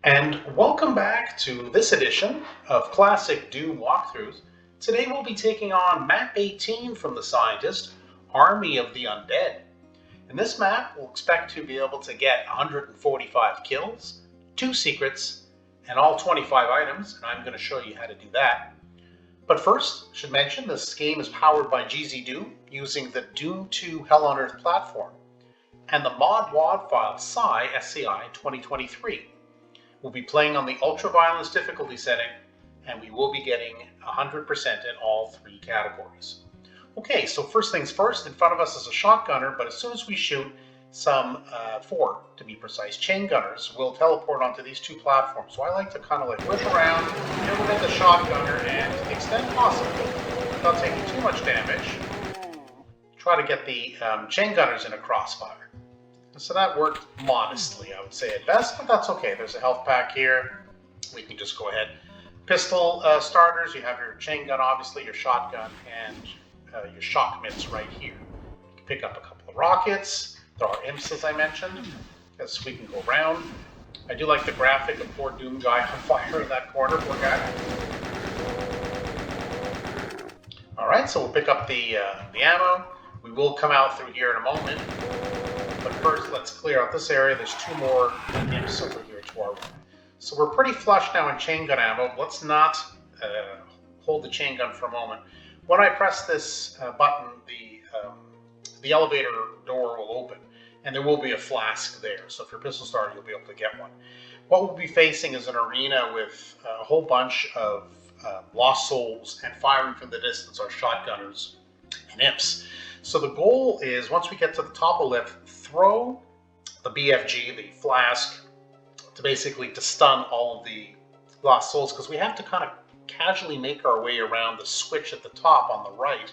And welcome back to this edition of Classic Doom Walkthroughs. Today we'll be taking on Map 18 from the Scientist, Army of the Undead. In this map, we'll expect to be able to get 145 kills, 2 secrets, and all 25 items, and I'm going to show you how to do that. But first, I should mention this game is powered by GZDoom using the Doom 2 Hell on Earth platform and the mod WAD file SCI 2023. We'll be playing on the ultra-violence difficulty setting, and we will be getting 100% in all 3 categories. Okay, so first things first, in front of us is a shotgunner, but as soon as we shoot some 4, to be precise, chain gunners will teleport onto these 2 platforms. So I like to kind of like whip around, implement the shotgunner, and to the extent possible, without taking too much damage, try to get the chain gunners in a crossfire. So that worked modestly, I would say at best, but that's okay. There's a health pack here. We can just go ahead. Pistol starters, you have your chain gun, obviously, your shotgun, and your shock mitts right here. You can pick up a couple of rockets. There are imps, as I mentioned, as we can go around. I do like the graphic of poor Doom guy on fire in that corner, poor guy. Alright, so we'll pick up the ammo. We will come out through here in a moment. But first, let's clear out this area. There's 2 more imps over here to our right. So we're pretty flush now in chain gun ammo. Let's not hold the chain gun for a moment. When I press this button, the elevator door will open, and there will be a flask there. So if you're pistol starter, you'll be able to get one. What we'll be facing is an arena with a whole bunch of lost souls and firing from the distance are shotgunners and imps. So the goal is, once we get to the top of the lift, throw the BFG, the flask, to stun all of the lost souls, because we have to kind of casually make our way around the switch at the top on the right.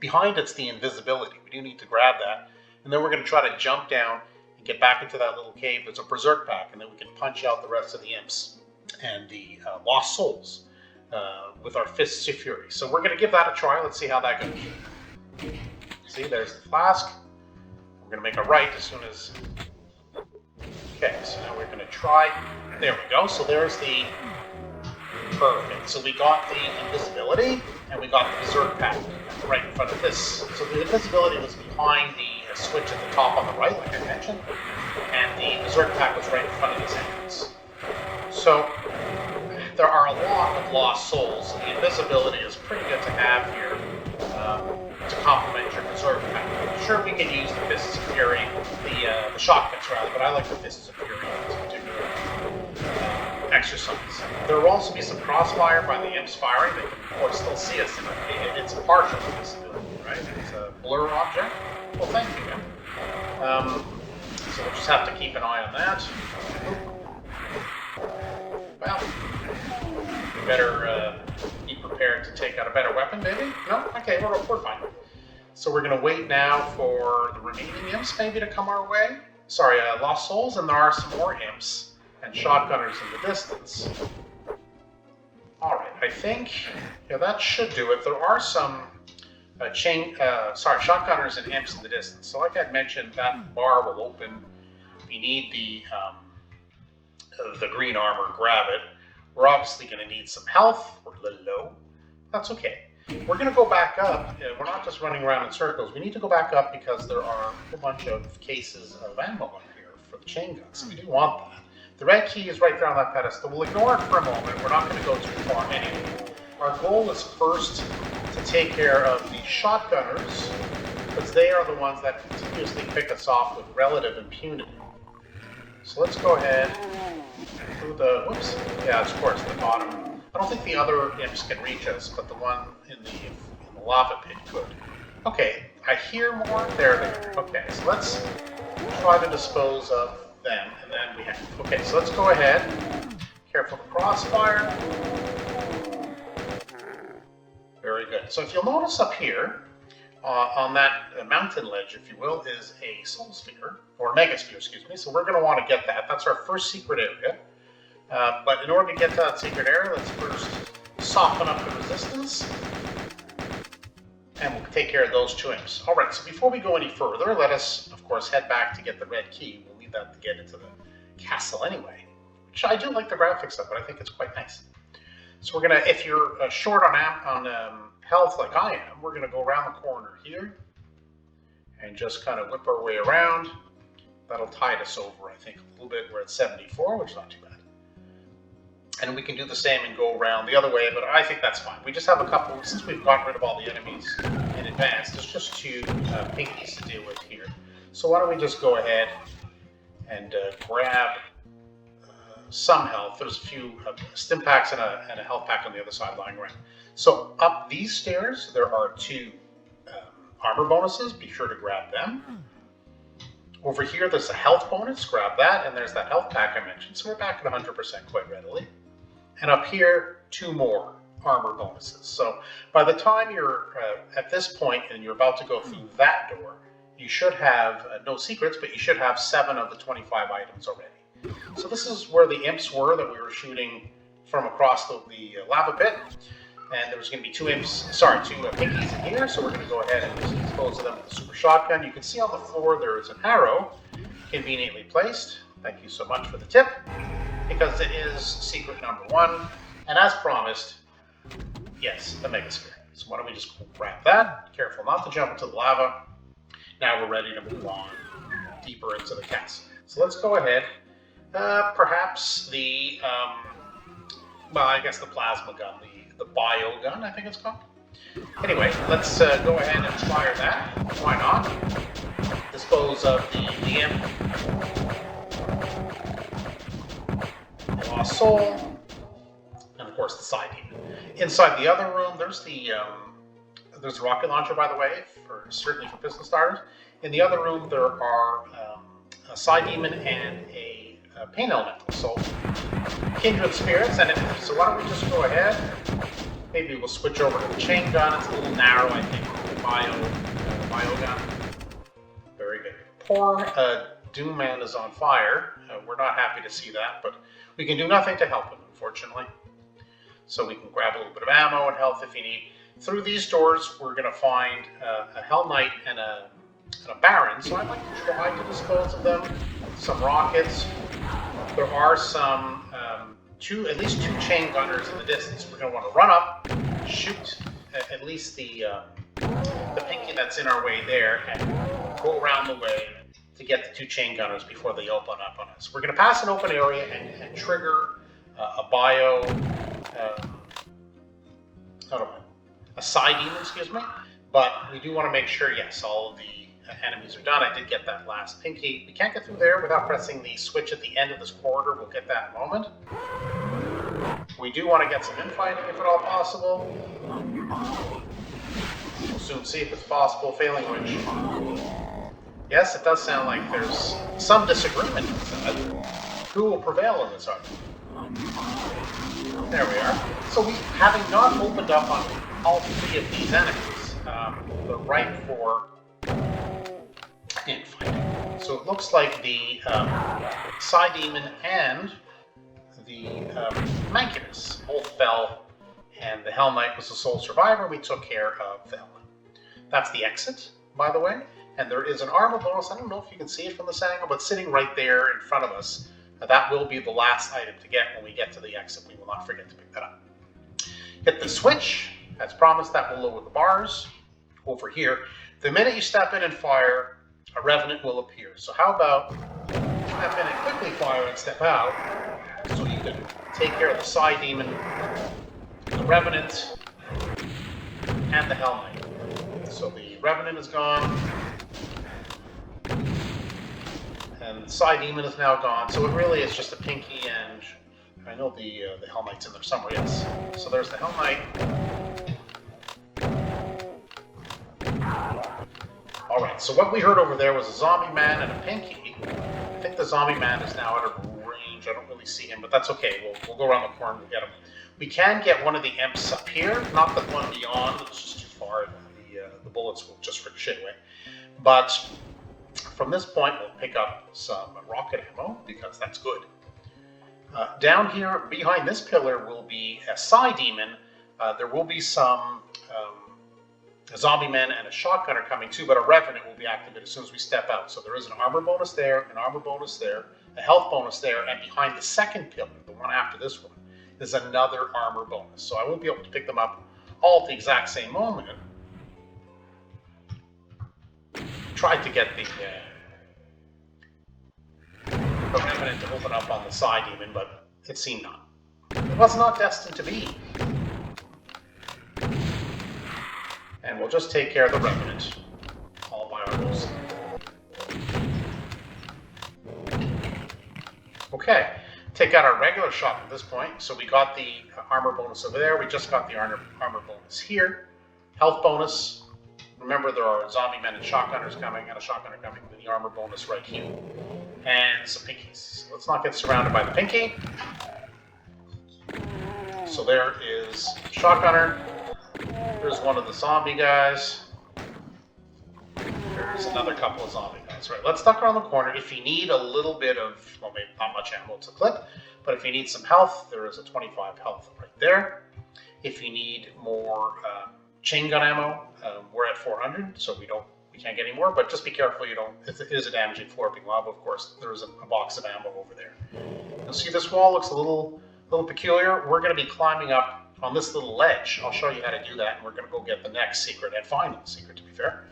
Behind it's the invisibility. We do need to grab that. And then we're going to try to jump down and get back into that little cave. There's a berserk pack, and then we can punch out the rest of the imps and the lost souls with our Fists of Fury. So we're going to give that a try. Let's see how that goes. See, there's the flask. We're going to make a right as soon as... Okay, so now we're going to try... There we go. So there's the... Perfect. So we got the invisibility, and we got the berserk pack right in front of this. So the invisibility was behind the switch at the top on the right, like I mentioned, and the berserk pack was right in front of this entrance. So there are a lot of lost souls. The invisibility is pretty good to have here to complement your berserk pack. Sure, we can use the Fists of Fury, the shock mitts rather, but I like the Fists of Fury in this particular exercise. There will also be some crossfire by the imps firing. They can, of course, still see us. It's a partial visibility, right? It's a blur object. Well, thank you, man. So we'll just have to keep an eye on that. Well, we better be prepared to take out a better weapon, maybe? No? Okay, we're fine. So we're going to wait now for the remaining imps maybe to come our way. Sorry, lost souls, and there are some more imps and shotgunners in the distance. Alright, I think that should do it. There are some shotgunners and imps in the distance. So like I mentioned, that bar will open. We need the green armor, grab it. We're obviously going to need some health. We're a little low. That's okay. We're going to go back up. We're not just running around in circles. We need to go back up because there are a bunch of cases of ammo in here for the chain guns. So we do want that. The red key is right there on that pedestal. We'll ignore it for a moment. We're not going to go too far anyway. Our goal is first to take care of the shotgunners, because they are the ones that continuously pick us off with relative impunity. So let's go ahead through the... Whoops. Yeah, of course, the bottom. I don't think the other imps can reach us, but the one in the lava pit could. Okay, I hear more. There they are. Okay, so let's try to dispose of them, and then we have... Okay, so let's go ahead. Careful the crossfire. Very good. So if you'll notice up here, on that mountain ledge, if you will, is a soul sphere, or mega sphere, excuse me. So we're going to want to get that. That's our first secret area. But in order to get to that secret area, let's first soften up the resistance. And we'll take care of those 2 imps. Alright, so before we go any further, let us, of course, head back to get the red key. We'll need that to get into the castle anyway. which I do like the graphics of, but I think it's quite nice. So we're gonna, if you're short on health like I am, we're gonna go around the corner here and just kind of whip our way around. That'll tide us over, I think, a little bit. We're at 74, which is not too bad. And we can do the same and go around the other way, but I think that's fine. We just have a couple, since we've gotten rid of all the enemies in advance, there's just two pinkies to deal with here. So why don't we just go ahead and grab some health. There's a few stim packs and a health pack on the other side lying around. So up these stairs, there are two armor bonuses. Be sure to grab them. Over here, there's a health bonus. Grab that. And there's that health pack I mentioned. So we're back at 100% quite readily. And up here, two more armor bonuses. So by the time you're at this point and you're about to go through that door, you should have no secrets, but you should have 7 of the 25 items already. So this is where the imps were that we were shooting from across the lava pit. And there's going to be two pinkies in here, so we're going to go ahead and just dispose of them with the super shotgun. You can see on the floor there is an arrow conveniently placed. Thank you so much for the tip, because it is secret number 1. And as promised, yes, the Megasphere. So why don't we just grab that? Careful not to jump into the lava. Now we're ready to move on deeper into the castle. So let's go ahead. Perhaps the, well, I guess the plasma gun, the bio gun, I think it's called. Anyway, let's go ahead and fire that. Why not? Dispose of the imp. The lost soul. And of course the side demon. Inside the other room, there's a rocket launcher, by the way, certainly for pistol starters. In the other room, there are a side demon and a pain elemental. So, kindred spirits, and so why don't we just go ahead? Maybe we'll switch over to the chain gun. It's a little narrow, I think, for the bio gun. Very good. Poor Doom Man is on fire. We're not happy to see that, but we can do nothing to help him, unfortunately. So we can grab a little bit of ammo and health if you need. Through these doors, we're going to find a Hell Knight and a Baron, so I'd like to try to dispose of them. Some rockets. There are some, at least two chain gunners in the distance. We're going to want to run up, shoot at least the pinky that's in our way there, and go around the way to get the two chain gunners before they open up on us. We're going to pass an open area and trigger a bio, a side demon, excuse me. But we do want to make sure, yes, all of the enemies are done. I did get that last pinky. We can't get through there without pressing the switch at the end of this corridor. We'll get that in a moment. We do want to get some infighting if at all possible. We'll soon see if it's possible, failing which... Yes, it does sound like there's some disagreement who will prevail in this argument. There we are. So we, having not opened up on all 3 of these enemies, they're ripe for infighting. So it looks like the Psy Demon and the Mancunus both fell, and the Hell Knight was the sole survivor. We took care of the Hell Knight. That's the exit, by the way. And there is an armor bonus. I don't know if you can see it from this angle, but sitting right there in front of us, that will be the last item to get when we get to the exit. We will not forget to pick that up. Hit the switch. As promised, that will lower the bars over here. The minute you step in and fire, a Revenant will appear. So how about step in and quickly fire and step out, so you can take care of the Psy Demon, the Revenant, and the Hell Knight. So the Revenant is gone, and the Psy Demon is now gone. So it really is just a pinky, and I know the Hell Knight's in there somewhere, yes. So there's the Hell Knight. Alright, so what we heard over there was a zombie man and a pinky. I think the zombie man is now out of range. I don't really see him, but that's okay. We'll go around the corner and we'll get him. We can get one of the imps up here, not the one beyond. It's just too far. The bullets will just ricochet away. But from this point, we'll pick up some rocket ammo, because that's good. Down here, behind this pillar, will be a Psy Demon. There will be some a zombie men and a shotgunner coming too, but a Revenant will be activated as soon as we step out. So there is an armor bonus there, an armor bonus there, a health bonus there, and behind the second pillar, the one after this one, is another armor bonus. So I won't be able to pick them up all at the exact same moment. Tried to get the Revenant to open up on the side demon, but it seemed not. It was not destined to be. And we'll just take care of the Revenant all by ourselves. Okay, take out our regular shot at this point. So we got the armor bonus over there. We just got the armor bonus here. Health bonus. Remember, there are zombie men and shotgunners coming, and a shotgunner coming with the armor bonus right here. And some pinkies. Let's not get surrounded by the pinky. So there is shotgunner. There's one of the zombie guys. There's another couple of zombie guys. Right, let's duck around the corner. If you need a little bit of, well, maybe not much ammo to clip, but if you need some health, there is a 25 health right there. If you need more chain gun ammo, we're at 400, so we can't get any more, but just be careful you don't, it is a damaging florping lava, of course. There's a box of ammo over there. You'll see this wall looks a little peculiar. We're going to be climbing up on this little ledge. I'll show you how to do that, and we're going to go get the next secret, and final secret, to be fair.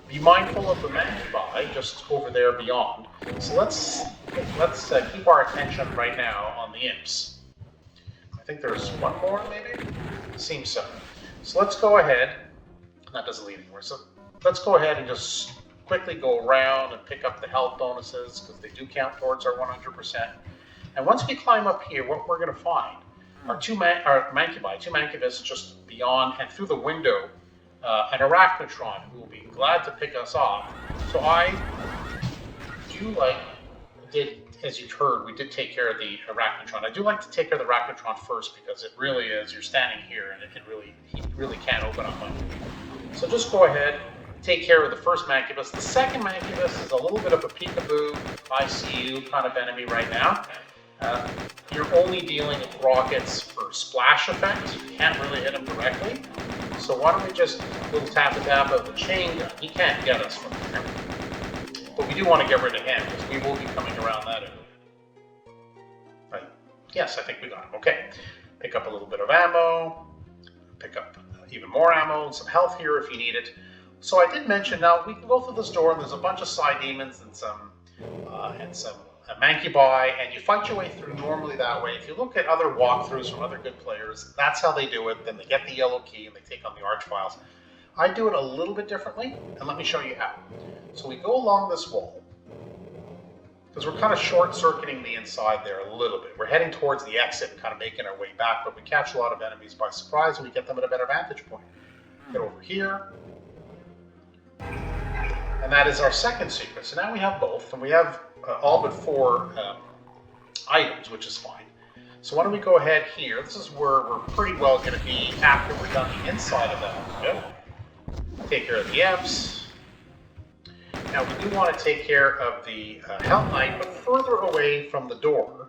Be mindful of the Mancubi just over there beyond. So let's keep our attention right now on the imps. I think there's one more, maybe? Seems so. So let's go ahead. That doesn't lead anywhere. So let's go ahead and just quickly go around and pick up the health bonuses, because they do count towards our 100%. And once we climb up here, what we're going to find are two Mancubus just beyond and through the window, an Arachnotron who will be glad to pick us off. So I do as you've heard, we did take care of the Arachnotron. I do like to take care of the Arachnotron first, because it really is, you're standing here and he really can't open up on you. So just go ahead, take care of the first Mancubus. The second Mancubus is a little bit of a peekaboo, I see you kind of enemy right now. You're only dealing with rockets for splash effect. You can't really hit him directly. So why don't we just little tap of the chain gun. He can't get us from there. But we do want to get rid of him, because we will be coming around that area. Right. Yes, I think we got him. Okay. Pick up a little bit of ammo. Pick up even more ammo and some health here if you need it. So I did mention, now we can go through this door, and there's a bunch of side demons and some Mancubi, and you fight your way through normally that way. If you look at other walkthroughs from other good players, that's how they do it. Then they get the yellow key and they take on the archviles. I do it a little bit differently, and let me show you how. So we go along this wall, because we're kind of short-circuiting the inside there a little bit. We're heading towards the exit and kind of making our way back, but we catch a lot of enemies by surprise, and we get them at a better vantage point. Get over here. And that is our second secret. So now we have both, and we have all but 4 items, which is fine. So why don't we go ahead here. This is where we're pretty well going to be after we're done the inside of that. Good. Take care of the imps. Now we do want to take care of the Hell Knight, but further away from the door,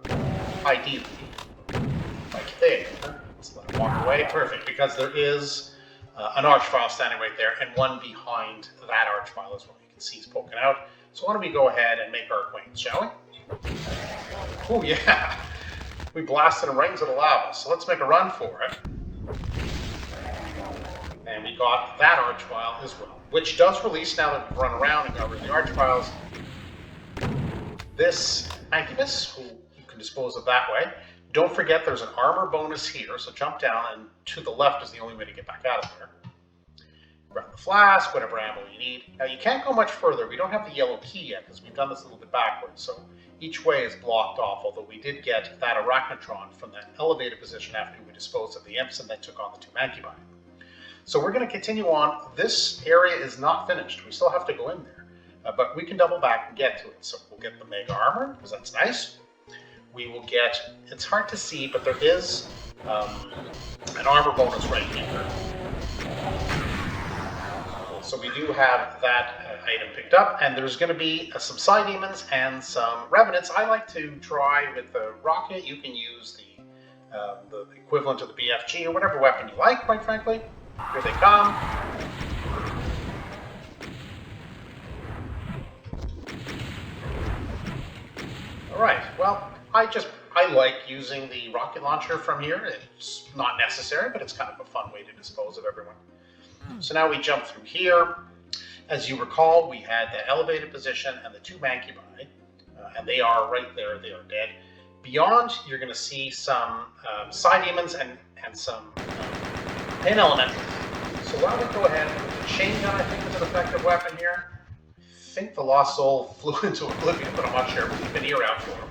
ideally. Like there. Let's let him walk away. Perfect, because there is an archvile standing right there, and one behind that archvile as well. You can see he's poking out. So why don't we go ahead and make our acquaintance, shall we? Oh yeah, we blasted him right into the lava. So let's make a run for it. And we got that archvile as well, which does release, now that we've run around and got rid of the archviles, this Mancubus, who you can dispose of that way. Don't forget there's an armor bonus here, so jump down, and to the left is the only way to get back out of there. Grab the flask, whatever ammo you need. Now you can't go much further. We don't have the yellow key yet, because we've done this a little bit backwards, so each way is blocked off, although we did get that Arachnotron from that elevated position after we disposed of the imps and then took on the 2 Mancubi. So we're going to continue on. This area is not finished. We still have to go in there, but we can double back and get to it. So we'll get the Mega Armor, because that's nice. We will get, it's hard to see, but there is an armor bonus right here. So we do have that item picked up, and there's going to be some side demons and some revenants. I like to try with the rocket. You can use the equivalent of the BFG or whatever weapon you like, quite frankly. Here they come. Right, well, I like using the rocket launcher from here. It's not necessary, but it's kind of a fun way to dispose of everyone. So now we jump through here. As you recall, we had the elevated position and the two Mancubi, and they are right there. They are dead. Beyond, you're going to see some Psi Demons and some Pain Elementals. So why don't we go ahead with the Chain Gun, I think is an effective weapon here. I think the Lost Soul flew into oblivion, but I'm not sure. We'll keep an ear out for him.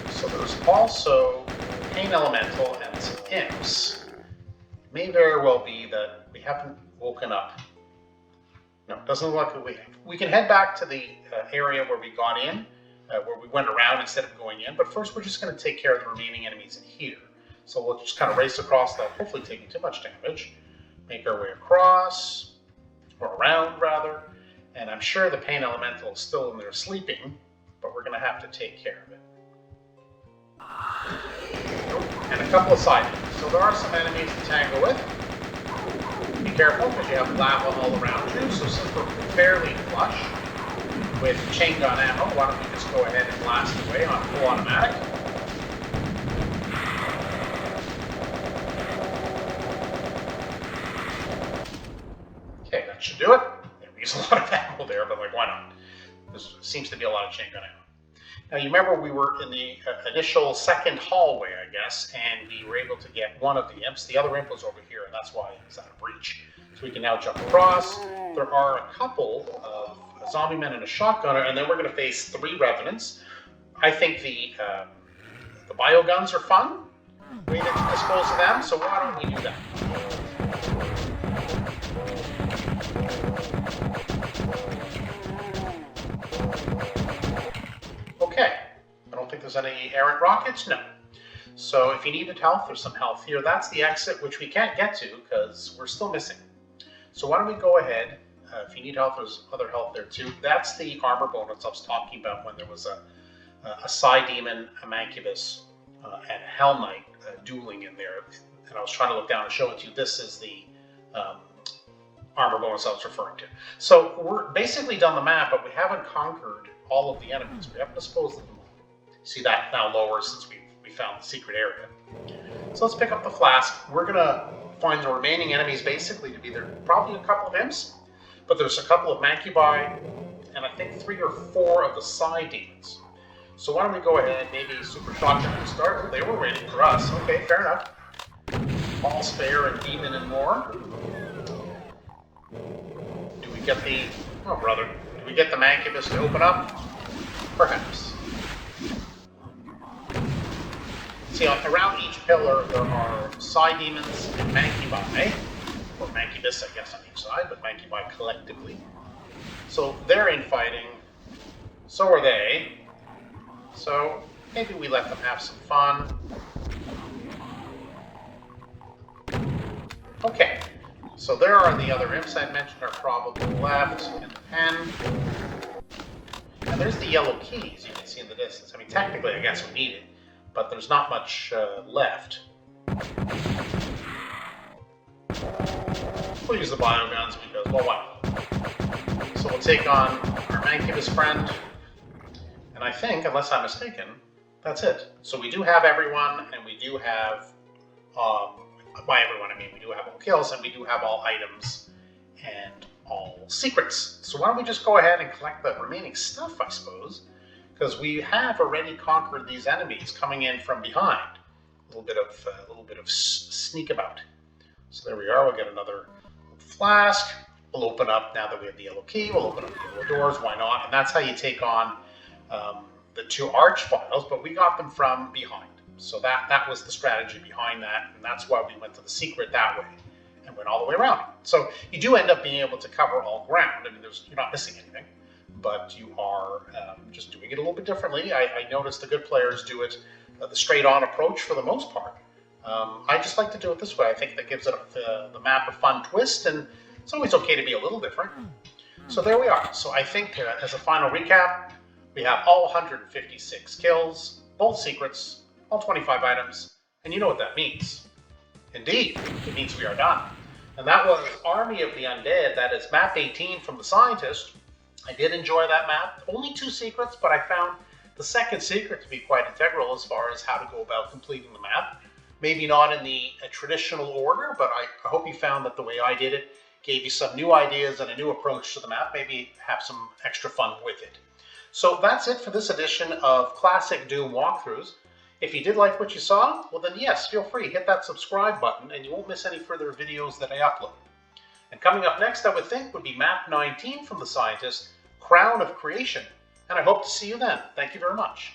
So there's also Pain Elemental and some Imps. It may very well be that we haven't woken up. No, it doesn't look like we have. We can head back to the area where we got in, where we went around instead of going in, but first we're just going to take care of the remaining enemies in here. So we'll just kind of race across that, hopefully taking too much damage. Make our way across, or around rather, and I'm sure the Pain Elemental is still in there sleeping, but we're going to have to take care of it. And a couple of side enemies. So there are some enemies to tangle with. Be careful because you have lava all around you. So since we're fairly flush with chain gun ammo, why don't we just go ahead and blast away on full automatic. Okay, that should do it. Yeah, we use a lot of ammo there, but like, why not? There seems to be a lot of chain gun ammo. Now, you remember we were in the initial second hallway, I guess, and we were able to get one of the imps. The other imp was over here, and that's why it was out of reach. So we can now jump across. There are a couple of zombie men and a shotgunner, and then we're going to face 3 revenants. I think the bioguns are fun. We need to dispose of them, so why don't we do that? Okay, I don't think there's any errant rockets, no. So if you needed health, there's some health here. That's the exit, which we can't get to because we're still missing. So why don't we go ahead, if you need health, there's other health there too. That's the armor bonus I was talking about when there was a Psi Demon, a Mancubus, and a Hell Knight dueling in there. And I was trying to look down and show it to you. This is the armor bonus I was referring to. So we're basically done the map, but we haven't conquered all of the enemies. We haven't disposed of them all. See that now lower since we found the secret area. So let's pick up the flask. We're going to find the remaining enemies basically to be there. Probably a couple of imps, but there's a couple of Mancubi, and I think 3 or 4 of the Psi Demons. So why don't we go ahead, maybe Super Shotgun to start. They were waiting for us. Okay, fair enough. All Spare and Demon and more. Do we get the... Oh, brother. Do we get the Mancubus to open up? Perhaps. See, around each pillar there are Psi Demons and Mancubi, or Mancubus, I guess, on each side, but Mancubi collectively. So they're infighting, so are they. So maybe we let them have some fun. Okay, so there are the other imps I mentioned are probably left in the pen. And there's the yellow keys you can see in the distance. I mean, technically, I guess we need it, but there's not much left. We'll use the bioguns because, well, why not? So we'll take on our Mancubus friend, and I think, unless I'm mistaken, that's it. So we do have everyone, and we do have, by everyone I mean we do have all kills, and we do have all items, and all secrets. So why don't we just go ahead and collect the remaining stuff, I suppose, because we have already conquered these enemies coming in from behind. A little bit of sneak about. So there we are. We'll get another flask. We'll open up, now that we have the yellow key, we'll open up the yellow doors. Why not? And that's how you take on the 2 Archviles, but we got them from behind. So that was the strategy behind that, and that's why we went to the secret that way and went all the way around. So you do end up being able to cover all ground. I mean, you're not missing anything, but you are just doing it a little bit differently. I noticed the good players do it the straight-on approach for the most part. I just like to do it this way. I think that gives it the map a fun twist, and it's always okay to be a little different. So there we are. So I think, as a final recap, we have all 156 kills, both secrets, all 25 items, and you know what that means. Indeed, it means we are done. And that was Army of the Undead. That is map 18 from the Scientist. I did enjoy that map. Only 2 secrets, but I found the second secret to be quite integral as far as how to go about completing the map. Maybe not in the traditional order, but I hope you found that the way I did it gave you some new ideas and a new approach to the map. Maybe have some extra fun with it. So that's it for this edition of Classic Doom Walkthroughs. If you did like what you saw, well then yes, feel free, hit that subscribe button and you won't miss any further videos that I upload. And coming up next, I would think, would be map 19 from the Scientist, Crown of Creation. And I hope to see you then. Thank you very much.